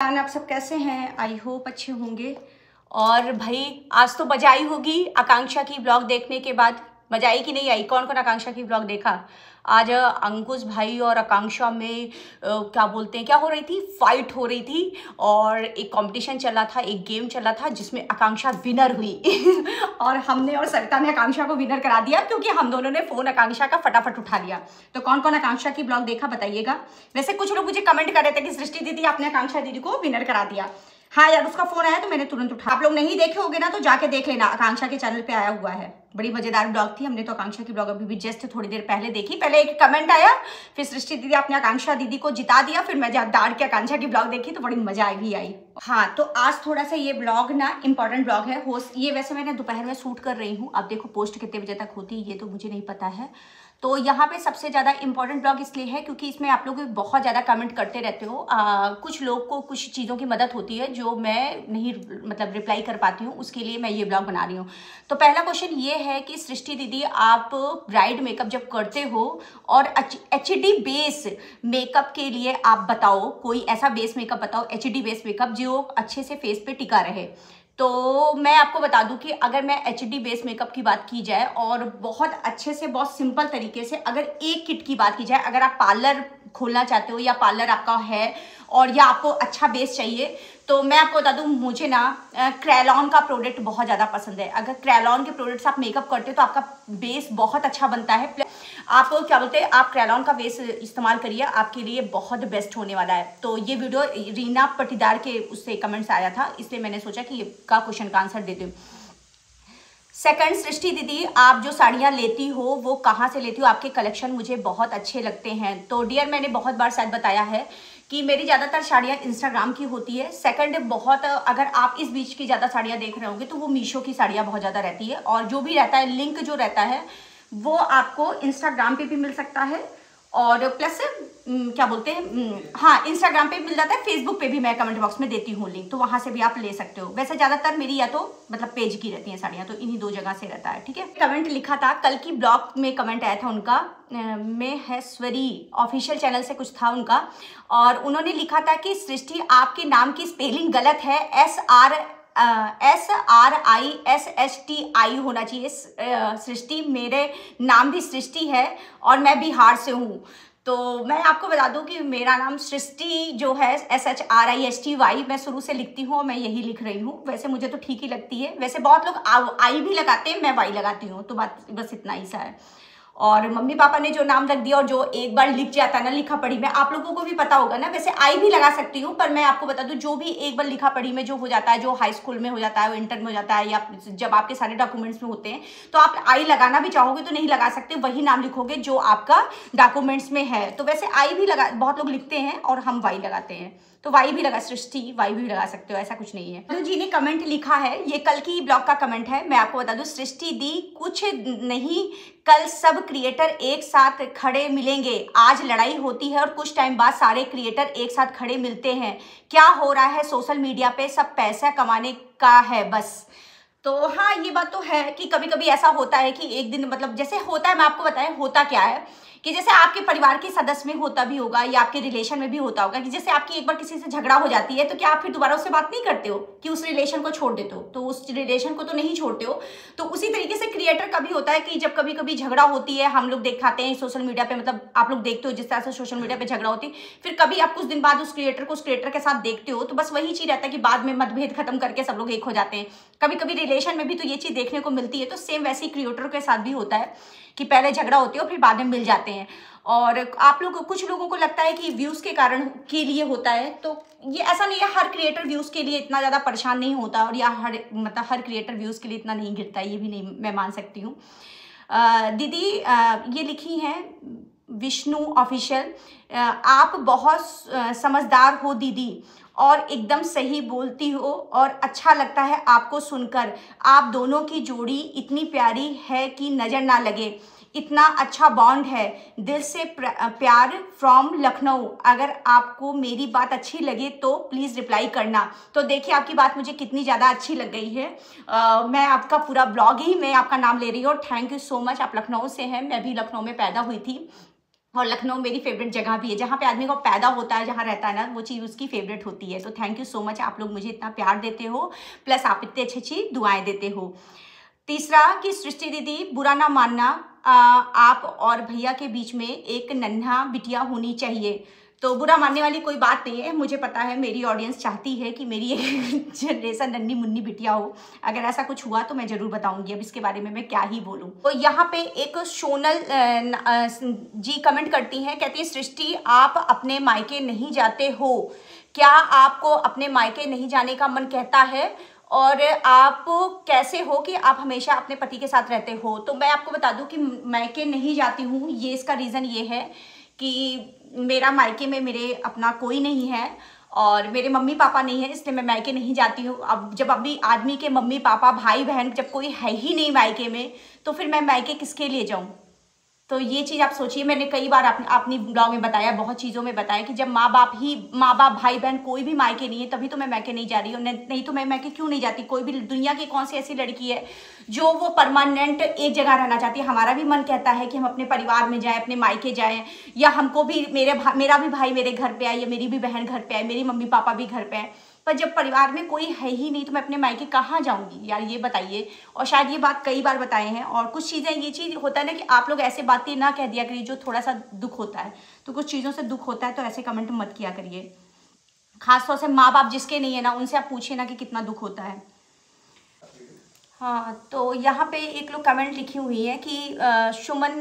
आप सब कैसे हैं? आई होप अच्छे होंगे। और भाई आज तो मजा आई होगी आकांक्षा की ब्लॉग देखने के बाद। मजा आई कि नहीं आई? कौन कौन आकांक्षा की ब्लॉग देखा? आज अंकुश भाई और आकांक्षा में क्या बोलते हैं, क्या हो रही थी, फाइट हो रही थी। और एक कंपटीशन चल रहा था, एक गेम चल रहा था जिसमें आकांक्षा विनर हुई और हमने और सरिता ने आकांक्षा को विनर करा दिया क्योंकि हम दोनों ने फोन आकांक्षा का फटाफट उठा लिया। तो कौन कौन आकांक्षा की ब्लॉग देखा बताइएगा। वैसे कुछ लोग मुझे कमेंट कर रहे थे कि सृष्टि दीदी आपने आकांक्षा दीदी को विनर करा दिया। हाँ यार, उसका फोन आया तो मैंने तुरंत उठा। आप लोग नहीं देखे होंगे ना तो जाके देख लेना, आकांक्षा के चैनल पे आया हुआ है। बड़ी मजेदार ब्लॉग थी। हमने तो आकांक्षा की ब्लॉग अभी भी जस्ट थोड़ी देर पहले देखी। पहले एक कमेंट आया, फिर सृष्टि दीदी आपने आकांक्षा दीदी को जिता दिया, फिर मैं दाड़ के आकांक्षा की ब्लॉग देखी तो बड़ी मजा भी आई। हाँ, तो आज थोड़ा सा ये ब्लॉग ना इंपॉर्टेंट ब्लॉग है। ये वैसे मैंने दोपहर में शूट कर रही हूँ। अब देखो पोस्ट कितने बजे तक होती है ये तो मुझे नहीं पता है। तो यहाँ पे सबसे ज़्यादा इंपॉर्टेंट ब्लॉग इसलिए है क्योंकि इसमें आप लोग बहुत ज़्यादा कमेंट करते रहते हो। कुछ लोग को कुछ चीज़ों की मदद होती है जो मैं नहीं मतलब रिप्लाई कर पाती हूँ, उसके लिए मैं ये ब्लॉग बना रही हूँ। तो पहला क्वेश्चन ये है कि सृष्टि दीदी आप ब्राइड मेकअप जब करते हो और HD बेस मेकअप के लिए आप बताओ, कोई ऐसा बेस मेकअप बताओ, HD बेस मेकअप जो अच्छे से फेस पे टिका रहे। तो मैं आपको बता दूं कि अगर मैं HD बेस मेकअप की बात की जाए और बहुत अच्छे से बहुत सिंपल तरीके से अगर एक किट की बात की जाए, अगर आप पार्लर खोलना चाहते हो या पार्लर आपका है और या आपको अच्छा बेस चाहिए, तो मैं आपको बता दूं मुझे ना क्रेलॉन का प्रोडक्ट बहुत ज़्यादा पसंद है। अगर क्रेलॉन के प्रोडक्ट्स आप मेकअप करते हो तो आपका बेस बहुत अच्छा बनता है। आप क्या बोलते हैं, आप क्रेलॉन का बेस इस्तेमाल करिए, आपके लिए बहुत बेस्ट होने वाला है। तो ये वीडियो रीना पटीदार के उससे कमेंट्स आया था, इसलिए मैंने सोचा कि का क्वेश्चन का आंसर दे दूँ। सेकंड, सृष्टि दीदी आप जो साड़ियाँ लेती हो वो कहाँ से लेती हो? आपके कलेक्शन मुझे बहुत अच्छे लगते हैं। तो डियर, मैंने बहुत बार शायद बताया है कि मेरी ज़्यादातर साड़ियाँ इंस्टाग्राम की होती है। सेकंड, बहुत अगर आप इस बीच की ज़्यादा साड़ियाँ देख रहे होंगे तो वो मीशो की साड़ियाँ बहुत ज़्यादा रहती है। और जो भी रहता है लिंक जो रहता है वो आपको इंस्टाग्राम पे भी मिल सकता है और प्लस क्या बोलते हैं, हाँ इंस्टाग्राम पे मिल जाता है, फेसबुक पे भी मैं कमेंट बॉक्स में देती हूँ लिंक, तो वहाँ से भी आप ले सकते हो। वैसे ज़्यादातर मेरी या तो मतलब पेज की रहती हैं साड़ियाँ, तो इन्हीं दो जगह से रहता है। ठीक है, कमेंट लिखा था कल की ब्लॉग में, कमेंट आया था उनका महेश्वरी ऑफिशियल चैनल से कुछ था उनका, और उन्होंने लिखा था कि सृष्टि आपके नाम की स्पेलिंग गलत है, SRISHTI होना चाहिए। सृष्टि, मेरे नाम भी सृष्टि है और मैं बिहार से हूँ। तो मैं आपको बता दूं कि मेरा नाम सृष्टि जो है SHRISTY मैं शुरू से लिखती हूँ और मैं यही लिख रही हूँ। वैसे मुझे तो ठीक ही लगती है। वैसे बहुत लोग आई भी लगाते हैं, मैं वाई लगाती हूँ, तो बात बस इतना ही सा है। और मम्मी पापा ने जो नाम रख दिया और जो एक बार लिख जाता है ना लिखा पढ़ी में, आप लोगों को भी पता होगा ना। वैसे आई भी लगा सकती हूँ, पर मैं आपको बता दूं जो भी एक बार लिखा पढ़ी में जो हो जाता है, जो हाई स्कूल में हो जाता है, इंटर में हो जाता है, या जब आपके सारे डॉक्यूमेंट्स में होते हैं, तो आप आई लगाना भी चाहोगे तो नहीं लगा सकते, वही नाम लिखोगे जो आपका डॉक्यूमेंट्स में है। तो वैसे आई भी लगा बहुत लोग लिखते हैं और हम वाई लगाते हैं, तो वाई भी लगा, सृष्टि वाई भी लगा सकते हो, ऐसा कुछ नहीं है। तो जी ने कमेंट लिखा है, ये कल की ब्लॉग का कमेंट है। मैं आपको बता दूं सृष्टि दी कुछ नहीं, कल सब क्रिएटर एक साथ खड़े मिलेंगे। आज लड़ाई होती है और कुछ टाइम बाद सारे क्रिएटर एक साथ खड़े मिलते हैं। क्या हो रहा है सोशल मीडिया पे, सब पैसा कमाने का है बस। तो हाँ, ये बात तो है कि कभी कभी ऐसा होता है कि एक दिन मतलब जैसे होता है, मैं आपको बताएं होता क्या है कि जैसे आपके परिवार के सदस्य में होता भी होगा या आपके रिलेशन में भी होता होगा कि जैसे आपकी एक बार किसी से झगड़ा हो जाती है तो क्या आप फिर दोबारा उससे बात नहीं करते हो कि उस रिलेशन को छोड़ देते हो? तो उस रिलेशन को तो नहीं छोड़ते हो। तो उसी तरीके से क्रिएटर का भी होता है कि जब कभी कभी झगड़ा होती है, हम लोग दिखाते हैं सोशल मीडिया पे, मतलब आप लोग देखते हो जिस तरह से सोशल मीडिया पे झगड़ा होती है, फिर कभी आप कुछ दिन बाद उस क्रिएटर को उस क्रिएटर के साथ देखते हो, तो बस वही चीज रहता है कि बाद में मतभेद खत्म करके सब लोग एक हो जाते हैं। कभी कभी रिलेशन में भी तो ये चीज देखने को मिलती है। तो सेम वैसे ही क्रिएटरों के साथ भी होता है कि पहले झगड़ा होती है और फिर बाद में मिल जाते हैं। और आप लोग, कुछ लोगों को लगता है कि व्यूज के कारण के लिए होता है, तो ये ऐसा नहीं है। हर क्रिएटर व्यूज के लिए इतना ज्यादा परेशान नहीं होता और या हर क्रिएटर व्यूज के लिए इतना नहीं गिरता है, ये भी नहीं मैं मान सकती हूँ। दीदी ये लिखी हैं विष्णु ऑफिशियल, आप बहुत समझदार हो दीदी और एकदम सही बोलती हो और अच्छा लगता है आपको सुनकर। आप दोनों की जोड़ी इतनी प्यारी है कि नजर ना लगे, इतना अच्छा बॉन्ड है। दिल से प्यार फ्रॉम लखनऊ। अगर आपको मेरी बात अच्छी लगे तो प्लीज़ रिप्लाई करना। तो देखिए आपकी बात मुझे कितनी ज़्यादा अच्छी लग गई है। मैं आपका पूरा ब्लॉग ही मैं आपका नाम ले रही हूँ और थैंक यू सो मच। आप लखनऊ से हैं, मैं भी लखनऊ में पैदा हुई थी। और लखनऊ मेरी फेवरेट जगह भी है, जहाँ पे आदमी को पैदा होता है, जहाँ रहता है ना, वो चीज़ उसकी फेवरेट होती है। तो थैंक यू सो मच, आप लोग मुझे इतना प्यार देते हो, प्लस आप इतनी अच्छी अच्छी दुआएं देते हो। तीसरा कि सृष्टि दीदी बुरा ना मानना, आप और भैया के बीच में एक नन्हा बिटिया होनी चाहिए। तो बुरा मानने वाली कोई बात नहीं है, मुझे पता है मेरी ऑडियंस चाहती है कि मेरी एक जनरेशन नन्ही मुन्नी बिटिया हो। अगर ऐसा कुछ हुआ तो मैं ज़रूर बताऊंगी, अब इसके बारे में मैं क्या ही बोलूँ। तो यहाँ पे एक सोनल जी कमेंट करती हैं, कहती है सृष्टि आप अपने मायके नहीं जाते हो क्या? आपको अपने मायके नहीं जाने का मन कहता है? और आप कैसे हो कि आप हमेशा अपने पति के साथ रहते हो? तो मैं आपको बता दूं कि मायके नहीं जाती हूँ, ये इसका रीज़न ये है कि मेरा मायके में मेरे अपना कोई नहीं है और मेरे मम्मी पापा नहीं है, इसलिए मैं मायके नहीं जाती हूँ। अब जब अभी आदमी के मम्मी पापा भाई बहन जब कोई है ही नहीं मायके में, तो फिर मैं मायके किसके लिए जाऊँ? तो ये चीज़ आप सोचिए। मैंने कई बार अपनी ब्लॉग में बताया, बहुत चीज़ों में बताया कि जब माँ बाप भाई बहन कोई भी मायके नहीं है, तभी तो मैं मायके नहीं जा रही हूँ। नहीं तो मैं मायके क्यों नहीं जाती? कोई भी दुनिया की कौन सी ऐसी लड़की है जो वो परमानेंट एक जगह रहना चाहती है? हमारा भी मन कहता है कि हम अपने परिवार में जाएं, अपने मायके जाएं, या हमको भी मेरा भी भाई मेरे घर पे आए, या मेरी भी बहन घर पे आए, मेरी मम्मी पापा भी घर पे आए। पर जब परिवार में कोई है ही नहीं तो मैं अपने मायके कहाँ जाऊंगी यार, ये बताइए। और शायद ये बात कई बार बताए हैं। और कुछ चीज़ें, ये चीज़ होता है ना कि आप लोग ऐसे बातें ना कह दिया करिए जो थोड़ा सा दुख होता है। तो कुछ चीज़ों से दुख होता है तो ऐसे कमेंट मत किया करिए। खासतौर से माँ बाप जिसके नहीं है ना, उनसे आप पूछिए ना कि कितना दुख होता है। हाँ, तो यहाँ पे एक लोग कमेंट लिखी हुई है कि सुमन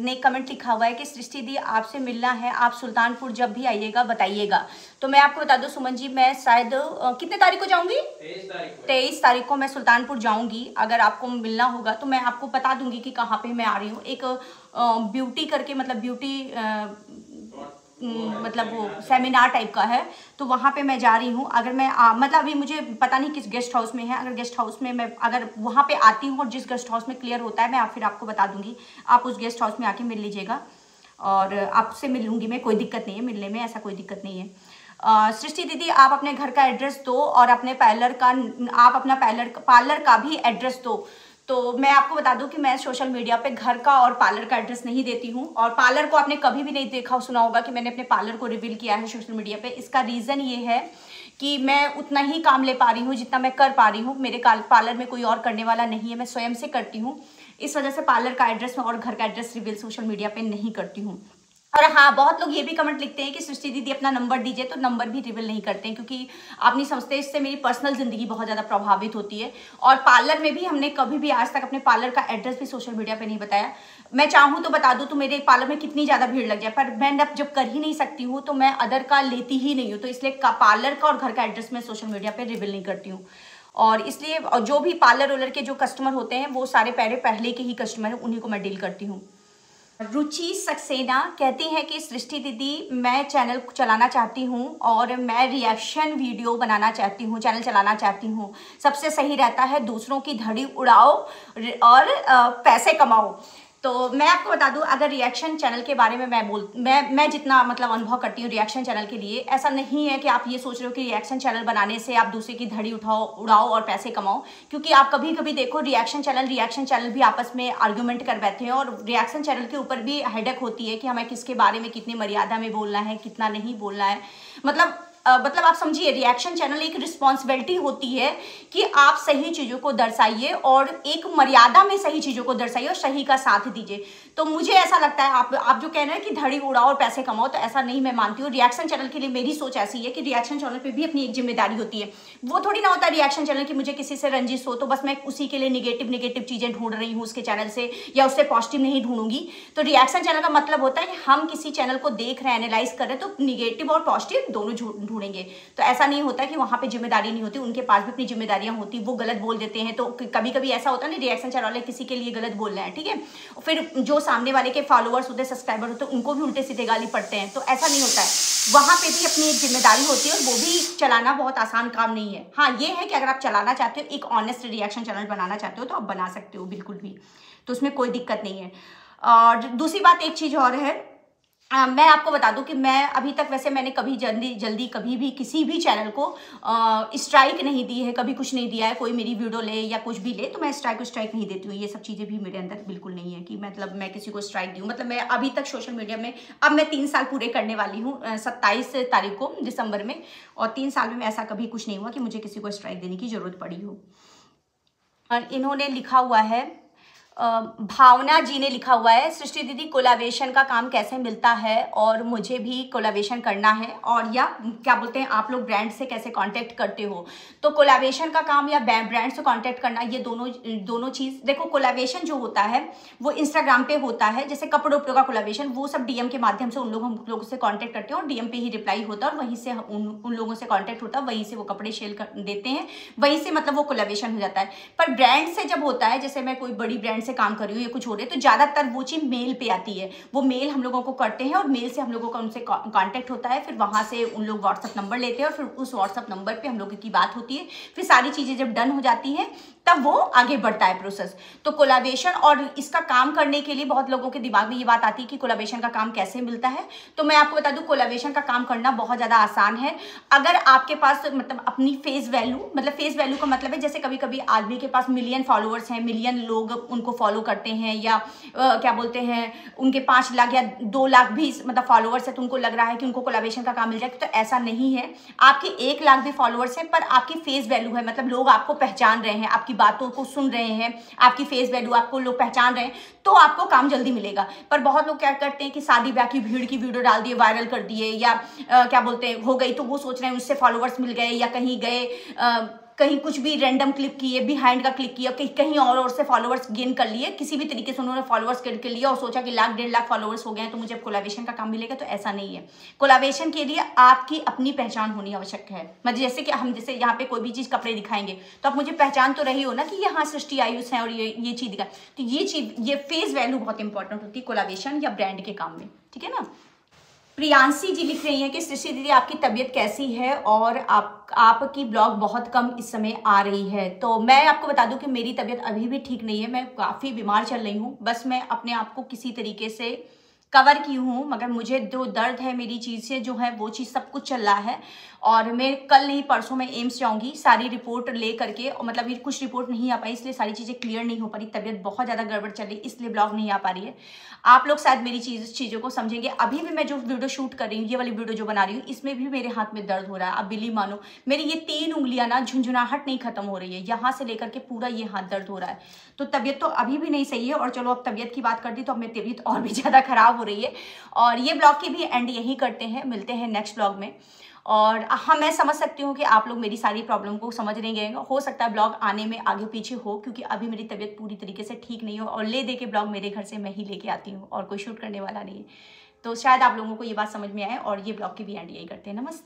ने कमेंट लिखा हुआ है कि सृष्टि दी आपसे मिलना है, आप सुल्तानपुर जब भी आइएगा बताइएगा। तो मैं आपको बता दूं सुमन जी, मैं शायद कितने तारीख को जाऊंगी? 23 तारीख को मैं सुल्तानपुर जाऊंगी। अगर आपको मिलना होगा तो मैं आपको बता दूंगी कि कहाँ पे मैं आ रही हूँ। एक ब्यूटी करके, मतलब मतलब वो सेमिनार टाइप का है, तो वहाँ पे मैं जा रही हूँ। अगर मैं मतलब अभी मुझे पता नहीं किस गेस्ट हाउस में है, अगर गेस्ट हाउस में मैं अगर वहाँ पे आती हूँ और जिस गेस्ट हाउस में क्लियर होता है मैं फिर आपको बता दूंगी। आप उस गेस्ट हाउस में आके मिल लीजिएगा और आपसे मिल लूँगी मैं, कोई दिक्कत नहीं है मिलने में, ऐसा कोई दिक्कत नहीं है। सृष्टि दीदी आप अपने घर का एड्रेस दो और अपने आप अपना पार्लर का भी एड्रेस दो। तो मैं आपको बता दूं कि मैं सोशल मीडिया पे घर का और पार्लर का एड्रेस नहीं देती हूँ। और पार्लर को आपने कभी भी नहीं देखा सुना होगा कि मैंने अपने पार्लर को रिवील किया है सोशल मीडिया पे। इसका रीज़न ये है कि मैं उतना ही काम ले पा रही हूँ जितना मैं कर पा रही हूँ। मेरे पार्लर में कोई और करने वाला नहीं है, मैं स्वयं से करती हूँ। इस वजह से पार्लर का एड्रेस और घर का एड्रेस रिवील सोशल मीडिया पर नहीं करती हूँ। और हाँ, बहुत लोग ये भी कमेंट लिखते हैं कि सृष्टि दीदी अपना नंबर दीजिए, तो नंबर भी रिवील नहीं करते हैं क्योंकि आप नहीं समझते, इससे मेरी पर्सनल ज़िंदगी बहुत ज़्यादा प्रभावित होती है। और पार्लर में भी हमने कभी भी आज तक अपने पार्लर का एड्रेस भी सोशल मीडिया पे नहीं बताया। मैं चाहूँ तो बता दूँ तो मेरे पार्लर में कितनी ज़्यादा भीड़ लग जाए, पर मैं अब जब कर ही नहीं सकती हूँ तो मैं अदर का लेती ही नहीं हूँ। तो इसलिए पार्लर का और घर का एड्रेस मैं सोशल मीडिया पर रिवील नहीं करती हूँ। और इसलिए जो भी पार्लर के जो कस्टमर होते हैं वो सारे पहले के ही कस्टमर हैं, उन्हीं को मैं डील करती हूँ। रुचि सक्सेना कहती हैं कि सृष्टि दीदी मैं चैनल चलाना चाहती हूँ और मैं रिएक्शन वीडियो बनाना चाहती हूँ, चैनल चलाना चाहती हूँ। सबसे सही रहता है दूसरों की धड़ी उड़ाओ और पैसे कमाओ। तो मैं आपको बता दूं, अगर रिएक्शन चैनल के बारे में मैं जितना मतलब अनुभव करती हूँ रिएक्शन चैनल के लिए, ऐसा नहीं है कि आप ये सोच रहे हो कि रिएक्शन चैनल बनाने से आप दूसरे की धड़ी उड़ाओ और पैसे कमाओ। क्योंकि आप कभी कभी देखो रिएक्शन चैनल भी आपस में आर्ग्यूमेंट कर बैठे हैं और रिएक्शन चैनल के ऊपर भी हेडेक होती है कि हमें किसके बारे में कितनी मर्यादा में बोलना है, कितना नहीं बोलना है। मतलब आप समझिए, रिएक्शन चैनल एक रिस्पॉन्सिबिलिटी होती है कि आप सही चीज़ों को दर्शाइए और एक मर्यादा में सही चीज़ों को दर्शाइए और सही का साथ दीजिए। तो मुझे ऐसा लगता है आप जो कह रहे हैं कि धड़ी उड़ाओ और पैसे कमाओ, तो ऐसा नहीं मैं मानती हूँ। रिएक्शन चैनल के लिए मेरी सोच ऐसी है कि रिएक्शन चैनल पे भी अपनी एक जिम्मेदारी होती है। वो थोड़ी ना होता है रिएक्शन चैनल की मुझे किसी से रंजिश हो तो बस मैं उसी के लिए निगेटिव चीज़ें ढूंढ रही हूँ उसके चैनल से, या उससे पॉजिटिव नहीं ढूंढूंगी। तो रिएक्शन चैनल का मतलब होता है कि हम किसी चैनल को देख रहे हैं, एनालाइज कर रहे हैं, तो निगेटिव और पॉजिटिव दोनों ढूंढेंगे। तो ऐसा नहीं होता कि वहाँ पे जिम्मेदारी नहीं होती, उनके पास भी अपनी जिम्मेदारियां होती, वो गलत बोल देते हैं। तो कभी कभी ऐसा होता है ना, रिएक्शन चैनल वाले किसी के लिए गलत बोल रहे हैं, ठीक है, फिर जो सामने वाले के फॉलोअर्स होते हैं, सब्सक्राइबर होते हैं, उनको भी उल्टे सीधे गाली पड़ते हैं। तो ऐसा नहीं होता है, वहाँ पे भी अपनी एक जिम्मेदारी होती है और वो भी चलाना बहुत आसान काम नहीं है। हाँ, ये है कि अगर आप चलाना चाहते हो, एक ऑनेस्ट रिएक्शन चैनल बनाना चाहते हो, तो आप बना सकते हो बिल्कुल भी, तो उसमें कोई दिक्कत नहीं है। और दूसरी बात, एक चीज़ और है मैं आपको बता दूं कि मैं अभी तक वैसे मैंने कभी जल्दी कभी भी किसी भी चैनल को स्ट्राइक नहीं दी है, कभी कुछ नहीं दिया है। कोई मेरी वीडियो ले या कुछ भी ले तो मैं स्ट्राइक नहीं देती हूँ। ये सब चीज़ें भी मेरे अंदर बिल्कुल नहीं है कि मतलब मैं किसी को स्ट्राइक दूँ। मतलब मैं अभी तक सोशल मीडिया में, अब मैं 3 साल पूरे करने वाली हूँ 27 तारीख को दिसंबर में, और 3 साल में ऐसा कभी कुछ नहीं हुआ कि मुझे किसी को स्ट्राइक देने की ज़रूरत पड़ी हो। और इन्होंने लिखा हुआ है, भावना जी ने लिखा हुआ है, सृष्टि दीदी कोलैबोरेशन का काम कैसे मिलता है और मुझे भी कोलैबोरेशन करना है, और या क्या बोलते हैं आप लोग ब्रांड से कैसे कांटेक्ट करते हो। तो कोलैबोरेशन का काम या ब्रांड से कांटेक्ट करना, ये दोनों चीज़, देखो कोलैबोरेशन जो होता है वो इंस्टाग्राम पे होता है। जैसे कपड़ों का कोलैबोरेशन वो सब डीएम के माध्यम से हम लोगों से कॉन्टैक्ट करते हैं और डीएम पे ही रिप्लाई होता है और वहीं से उन लोगों से कॉन्टैक्ट होता है, वहीं से वो कपड़े सेल कर देते हैं, वहीं से मतलब वो कोलैबोरेशन हो जाता है। पर ब्रांड से जब होता है, जैसे मैं कोई बड़ी ब्रांड से काम कर रही हूँ या कुछ हो रहा है, तो ज़्यादातर वो चीज़ मेल पे आती है। वो मेल हम लोगों को करते हैं और मेल से हम लोगों का उनसे कांटेक्ट होता है, फिर वहाँ से उन लोग व्हाट्सअप नंबर लेते हैं और फिर उस व्हाट्सअप नंबर पे हम लोगों की बात होती है। फिर सारी चीज़ें जब डन हो जाती हैं तब वो आगे बढ़ता है प्रोसेस। तो कोलैबोरेशन और इसका काम करने के लिए बहुत लोगों के दिमाग में ये बात आती है कि कोलैबोरेशन का काम कैसे मिलता है। तो मैं आपको बता दूं, कोलैबोरेशन का काम करना बहुत ज़्यादा आसान है। अगर आपके पास मतलब अपनी फेस वैल्यू, मतलब फेस वैल्यू का मतलब है जैसे कभी कभी आदमी के पास मिलियन फॉलोअर्स हैं, मिलियन लोग उनको फॉलो करते हैं, या क्या बोलते हैं उनके 5 लाख या 2 लाख भी मतलब फॉलोअर्स है, तो उनको लग रहा है कि उनको कोलैबोरेशन का काम मिल जाए। तो ऐसा नहीं है। आपके 1 लाख भी फॉलोअर्स है पर आपकी फेस वैल्यू है, मतलब लोग आपको पहचान रहे हैं, आपकी बातों को सुन रहे हैं, आपकी फेस वैल्यू, आपको लोग पहचान रहे हैं, तो आपको काम जल्दी मिलेगा। पर बहुत लोग क्या करते हैं कि शादी ब्याह की भीड़ की वीडियो डाल दिए, वायरल कर दिए, या क्या बोलते हैं हो गई, तो वो सोच रहे हैं उससे फॉलोअर्स मिल गए, या कहीं गए कहीं कुछ भी रैंडम क्लिक किए, बिहाइंड का क्लिक किया, कहीं और से फॉलोअर्स गेन कर लिए, किसी भी तरीके से उन्होंने फॉलोअर्स कर लिया और सोचा कि 1-1.5 लाख फॉलोअर्स हो गए हैं तो मुझे अब कोलैबोरेशन का काम मिलेगा। तो ऐसा नहीं है। कोलैबोरेशन के लिए आपकी अपनी पहचान होनी आवश्यक है। मतलब जैसे कि हम जैसे यहाँ पे कोई भी चीज़ कपड़े दिखाएंगे तो आप मुझे पहचान तो रही हो ना कि यहाँ सृष्टि आयुष है और ये चीज़ दिखाए। तो ये चीज़, ये फेस वैल्यू बहुत इंपॉर्टेंट होती है कोलैबोरेशन या ब्रांड के काम में, ठीक है ना। प्रियांशी जी लिख रही हैं कि सृष्टि दीदी आपकी तबीयत कैसी है और आपकी ब्लॉग बहुत कम इस समय आ रही है। तो मैं आपको बता दूं कि मेरी तबीयत अभी भी ठीक नहीं है, मैं काफ़ी बीमार चल रही हूँ। बस मैं अपने आप को किसी तरीके से कवर की हूँ, मगर मुझे जो दर्द है मेरी चीज़ से जो है वो चीज़ सब कुछ चल रहा है। और मैं कल नहीं परसों में एम्स जाऊँगी सारी रिपोर्ट ले करके, और मतलब ये कुछ रिपोर्ट नहीं आ पाई इसलिए सारी चीज़ें क्लियर नहीं हो पा रही, तबीयत बहुत ज़्यादा गड़बड़ चल रही इसलिए ब्लॉग नहीं आ पा रही है। आप लोग शायद मेरी चीज़ों को समझेंगे। अभी भी मैं जो वीडियो शूट कर रही हूँ, ये वाली वीडियो जो बना रही हूँ, इसमें भी मेरे हाथ में दर्द हो रहा है। आप बिलीव मानो, मेरी ये 3 उंगलियां ना झुंझुनाहट नहीं खत्म हो रही है, यहाँ से लेकर के पूरा ये हाथ दर्द हो रहा है। तो तबीयत तो अभी भी नहीं सही है। और चलो अब तबीयत की बात कर दी तो अब मेरी तबीयत और भी ज़्यादा खराब हो रही है। और ये ब्लॉग की भी एंड यही करते हैं, मिलते हैं नेक्स्ट ब्लॉग में। और हाँ, मैं समझ सकती हूँ कि आप लोग मेरी सारी प्रॉब्लम को समझ नहीं गए, हो सकता है ब्लॉग आने में आगे पीछे हो, क्योंकि अभी मेरी तबीयत पूरी तरीके से ठीक नहीं हो, और ले दे के ब्लॉग मेरे घर से मैं ही लेके आती हूँ और कोई शूट करने वाला नहीं है। तो शायद आप लोगों को ये बात समझ में आए, और ये ब्लॉग की भी एंड यही करते हैं। नमस्ते।